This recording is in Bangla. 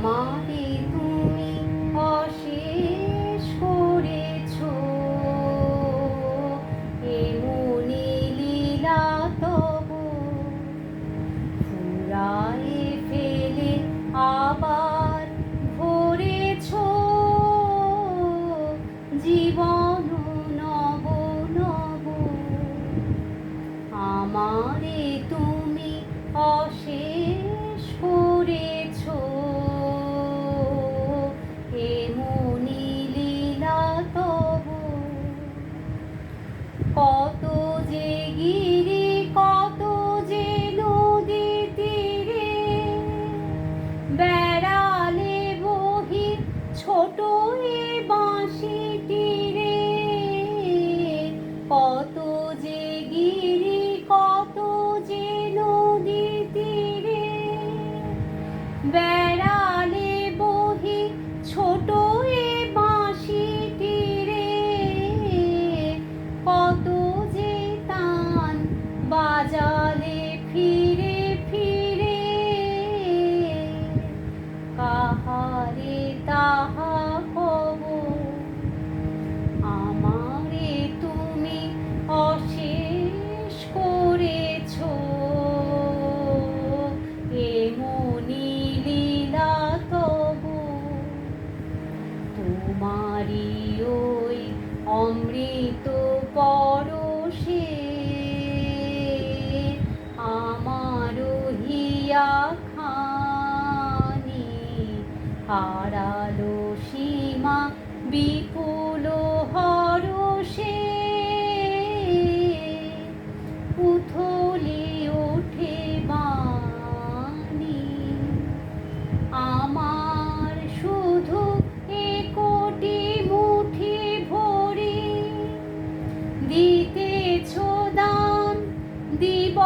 আমারে তুমি অশেষ করেছো, এমনি লীলা তবু ফুরায়ে ফেলে আবার ভরেছো জীবন নব নব। আমারে তুমি অশেষ করেছো, এমনি লীলা তবু। কত যে গিরি কত যে নদী তীরে বেড়ালে বহি ছোট এ বাঁশি তীরে। কত যে গিরি কত যে নদী তীরে বেড়ালে বহি ছোট এ বাঁশি তীরে। কত যে তান বাজালে ফিরে ফিরে, কাহারে তাহা কব। আমারে তুমি অশেষ করেছো, এমনি লীলা তবু। তোমারি ওই অমৃত পরশে আমারো হিয়া খানি হারালো সীমা বিপুল হরষে। উথলি ওঠে বাণী আমার শুধু এ কোটি মুঠি ভরি দিতেছো দান দিব